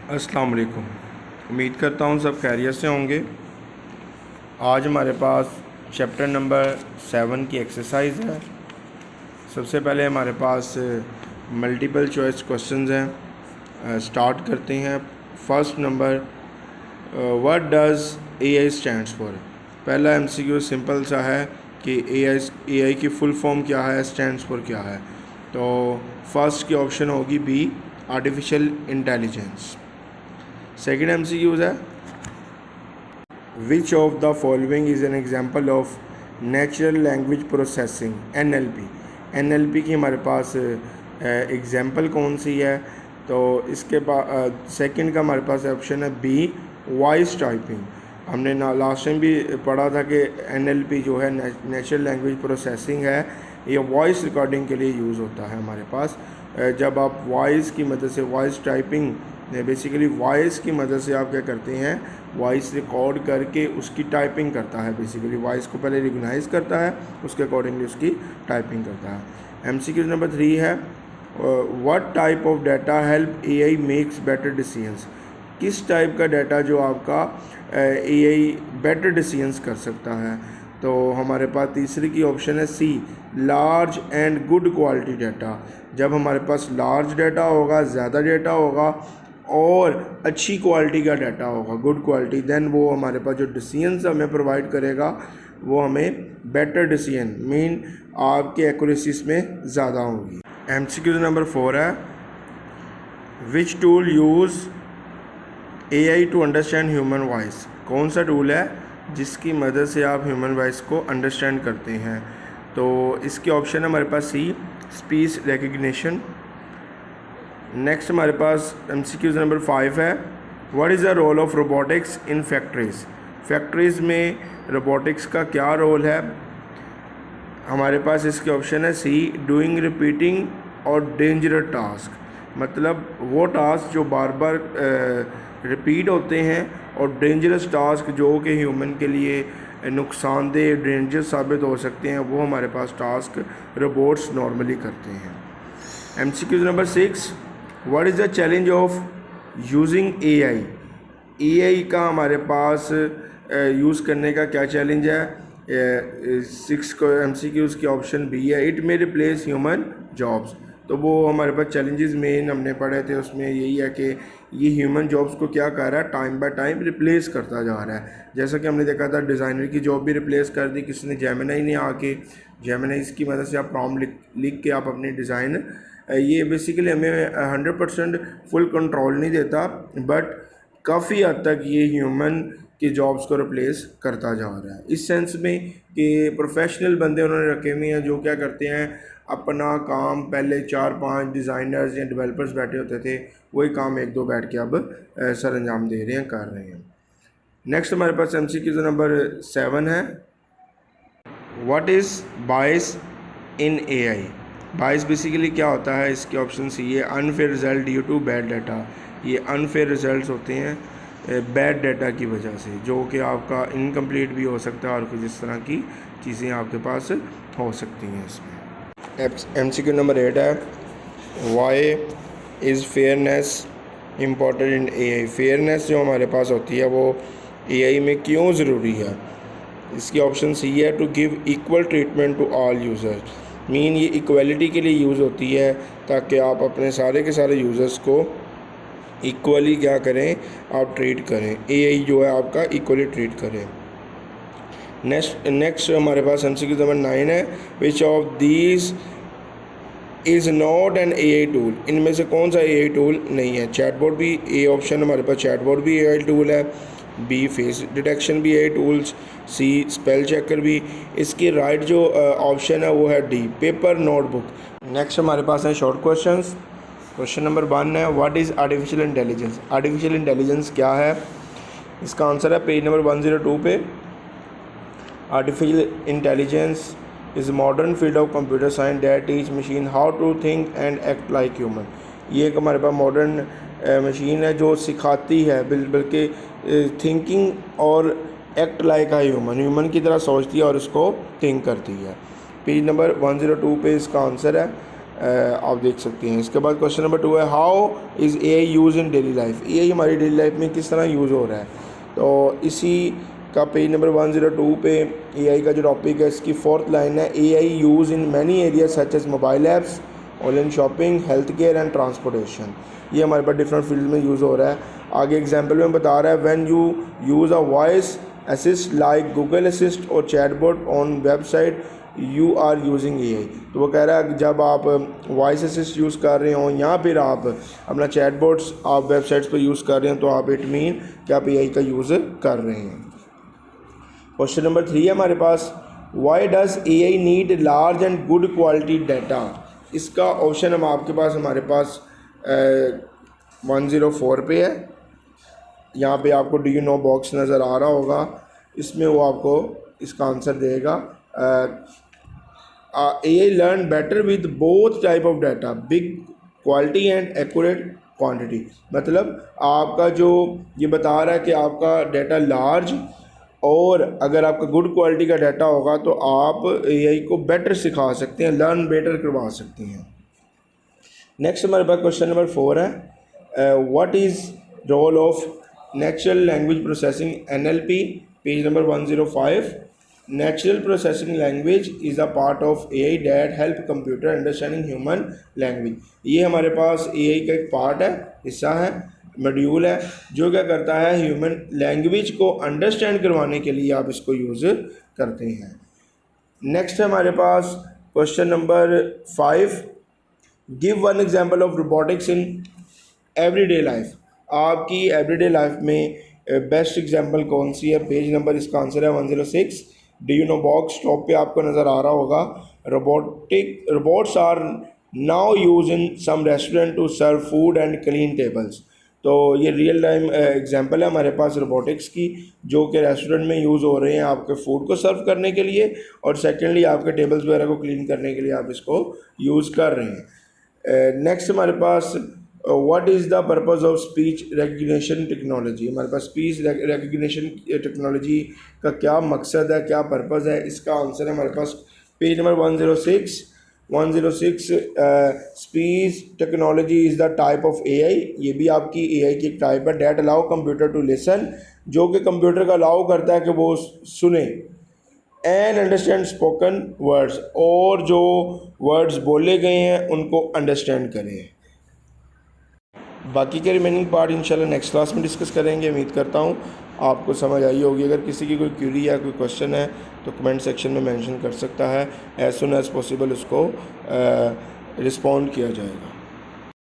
अस्सलाम वालेकुम। उम्मीद करता हूँ सब खैरियत से होंगे। आज हमारे पास चैप्टर नंबर 7 की एक्सरसाइज है। सबसे पहले हमारे पास मल्टीपल चॉइस क्वेश्चंस हैं। स्टार्ट करते हैं। First number, what does AI stands for. पहला एमसीक्यू सिंपल सा है कि एआई की फुल फॉर्म क्या है, स्टैंड्स फॉर क्या है। तो फर्स्ट की ऑप्शन होगी B, artificial intelligence. Second MCQs है, which of the following is an example of natural language processing, NLP. NLP की हमारे पास एग्जांपल कौन सी है। तो इसके बाद सेकंड का हमारे पास ऑप्शन है बी, वॉइस टाइपिंग। हमने लास्ट टाइम भी पढ़ा था कि एनएलपी जो है नेचुरल लैंग्वेज प्रोसेसिंग है, ये वॉइस रिकॉर्डिंग के लिए यूज़ होता है हमारे पास। जब आप वॉइस की मदद से, वॉइस टाइपिंग बेसिकली वॉइस की मदद से आप क्या करते हैं, वॉइस रिकॉर्ड करके उसकी टाइपिंग करता है। बेसिकली वॉइस को पहले रिकग्नाइज करता है, उसके अकॉर्डिंगली उसकी टाइपिंग करता है। एमसीक्यू नंबर 3 है, what type of data help AI makes better decisions. किस टाइप का डाटा जो आपका एआई बेटर डिसीजंस कर सकता है। तो हमारे पास तीसरी की ऑप्शन है C, large and good quality data. जब हमारे पास लार्ज डाटा होगा, ज़्यादा डाटा होगा और अच्छी क्वालिटी का डाटा होगा, गुड क्वालिटी, देन वो हमारे पास जो डिसीजंस हमें प्रोवाइड करेगा वो हमें बेटर डिसीजन मीन आपके एक्यूरेसीज में ज़्यादा होगी। एमसीक्यू नंबर 4 है, which tool use AI to understand human voice. कौन सा टूल है जिसकी मदद से आप ह्यूमन वॉइस को अंडरस्टैंड करते हैं। तो इसके ऑप्शन है हमारे पास सी, स्पीच रिकग्निशन। नेक्स्ट हमारे पास एमसीक्यूज नंबर 5 है, what is the role of robotics in factories. Factories में रोबोटिक्स का क्या रोल है। हमारे पास इसके ऑप्शन है सी, डूइंग रिपीटिंग और डेंजरस टास्क। मतलब वो टास्क जो बार बार रिपीट होते हैं और डेंजरस टास्क जो कि ह्यूमन के लिए नुकसानदेह, डेंजरस साबित हो सकते हैं, वो हमारे पास टास्क रोबोट्स नॉर्मली करते हैं। MCQ number 6, what is the challenge of using AI. AI का हमारे पास यूज़ करने का क्या चैलेंज है। 6 को एमसीक्यूज़ की ऑप्शन बी है, it may replace human jobs. तो वो हमारे पास चैलेंजेस मेन हमने पढ़े थे, उसमें यही है कि ये ह्यूमन जॉब्स को क्या कर रहा है, टाइम बाय टाइम रिप्लेस करता जा रहा है। जैसा कि हमने देखा था डिज़ाइनर की जॉब भी रिप्लेस कर दी किसी ने, जेमिनी ने आके। जेमिनी की मदद से आप प्रॉम्प्ट लिख के आप अपनी डिज़ाइन, ये बेसिकली हमें 100% फुल कंट्रोल नहीं देता, बट काफ़ी हद तक ये ह्यूमन की जॉब्स को रिप्लेस करता जा रहा है। इस सेंस में कि प्रोफेशनल बंदे उन्होंने रखे हुए हैं जो क्या करते हैं, अपना काम पहले 4-5 डिज़ाइनर्स या डेवलपर्स बैठे होते थे, वही काम 1-2 बैठ के अब सर अंजाम दे रहे हैं, कर रहे हैं। नेक्स्ट हमारे पास एमसीक्यू नंबर 7 है, what is bias in AI. Bias basically क्या होता है, इसके ऑप्शन सी है, unfair result due to bad data. ये अनफेयर रिजल्ट्स होते हैं बैड डाटा की वजह से, जो कि आपका इनकम्प्लीट भी हो सकता है और कुछ इस तरह की चीज़ें आपके पास हो सकती हैं इसमें। एमसीक्यू नंबर 8 है, why is fairness important in AI. Fairness जो हमारे पास होती है वो एआई में क्यों ज़रूरी है। इसकी ऑप्शन सी है, to give equal treatment to all users. Mean ये इक्वलिटी के लिए यूज़ होती है, ताकि आप अपने सारे के सारे यूज़र्स को इक्वली क्या करें, आप ट्रीट करें, एआई जो है आपका इक्वली ट्रीट करें। नेक्स्ट हमारे पास एमसीक्यू नंबर 9 है, which of these is not an AI tool. इनमें से कौन सा एआई टूल नहीं है। चैटबॉट भी ए ऑप्शन, हमारे पास चैटबॉट भी एआई टूल है, बी फेस डिटेक्शन भी एआई टूल्स, सी स्पेल चेकर भी। इसकी राइट जो ऑप्शन है वो है डी, पेपर नोटबुक। नेक्स्ट हमारे पास है शॉर्ट क्वेश्चंस। क्वेश्चन नंबर 1 है, what is artificial intelligence. Artificial intelligence क्या है। इसका आंसर है पेज नंबर 102 पे। Artificial intelligence is modern field of computer science that teach machine how to think and act like human. ये एक हमारे पास modern machine है जो सिखाती है, बल्कि थिंकिंग और एक्ट लाइक है ह्यूमन की तरह सोचती है और उसको थिंक करती है। पेज नंबर 102 पे इसका आंसर है। आप देख सकते हैं। इसके बाद क्वेश्चन नंबर 2 है, how is AI use in daily life. AI हमारी डेली लाइफ में किस तरह यूज़ हो रहा है। तो इसी का पेज नंबर 102 पे AI का जो टॉपिक है इसकी 4th लाइन है, AI use in many areas such as mobile apps, online shopping, health care and transportation. ये हमारे पास डिफरेंट फील्ड में यूज़ हो रहा है। आगे एग्जाम्पल में बता रहा है, when you use a voice assist like Google assist और chatbot on website you are using AI। तो वो कह रहा है जब आप वॉइस असिस्ट यूज़ कर रहे हो या फिर आप अपना चैटबॉट्स आप वेबसाइट्स पर यूज़ कर रहे हैं तो आप इट मीन कि आप AI का यूज़ कर रहे हैं। क्वेश्चन नंबर 3 है हमारे पास, why does AI need large and good quality data. इसका ऑप्शन हम आपके पास हमारे पास 104 पे है। यहाँ पे आपको डू यू नो बॉक्स नज़र आ रहा होगा, इसमें वो आपको इसका आंसर देगा। AI learn better with both type of data, big quality and accurate quantity. मतलब आपका जो ये बता रहा है कि आपका डाटा लार्ज और अगर आपका गुड क्वालिटी का डाटा होगा तो आप AI को बेटर सिखा सकते हैं, लर्न बेटर करवा सकते हैं। नेक्स्ट हमारे पास क्वेश्चन नंबर 4 है, what is role of natural language processing NLP, page number 105। Natural processing language is a part of AI that help computer understanding human language. ये हमारे पास AI का एक पार्ट है, हिस्सा है, मॉड्यूल है, जो क्या करता है ह्यूमन लैंग्वेज को अंडरस्टैंड करवाने के लिए आप इसको यूज़ करते हैं। नेक्स्ट है हमारे पास question number 5, give one example of robotics in everyday life. आपकी एवरीडे लाइफ में बेस्ट एग्जांपल कौन सी है। पेज नंबर इसका आंसर है 106। Do you know box top पे आपको नज़र आ रहा होगा, robots are now use in some restaurant to serve food and clean tables. तो ये रियल टाइम एग्जांपल है हमारे पास रोबोटिक्स की, जो कि रेस्टोरेंट में यूज़ हो रहे हैं आपके फूड को सर्व करने के लिए, और सेकेंडली आपके टेबल्स वगैरह को क्लीन करने के लिए आप इसको यूज़ कर रहे हैं। नेक्स्ट हमारे पास what is the purpose of speech recognition technology. हमारे पास स्पीच रिकग्निशन टेक्नोलॉजी का क्या मकसद है, क्या पर्पज़ है, इसका आंसर है हमारे पास page number 106। Speech technology is the type of AI। ये भी आपकी AI की एक टाइप है, that allow computer to listen, जो कि कंप्यूटर का अलाउ करता है कि वो सुने, एंड अंडरस्टैंड स्पोकन वर्ड्स, और जो वर्ड्स बोले गए हैं उनको अंडरस्टैंड करें। बाकी के रिमेनिंग पार्ट इंशाल्लाह नेक्स्ट क्लास में डिस्कस करेंगे। उम्मीद करता हूँ आपको समझ आई होगी। अगर किसी की कोई क्यूरी या कोई क्वेश्चन है तो कमेंट सेक्शन में मेंशन कर सकता है, एज सुन एज़ पॉसिबल उसको रिस्पॉन्ड किया जाएगा।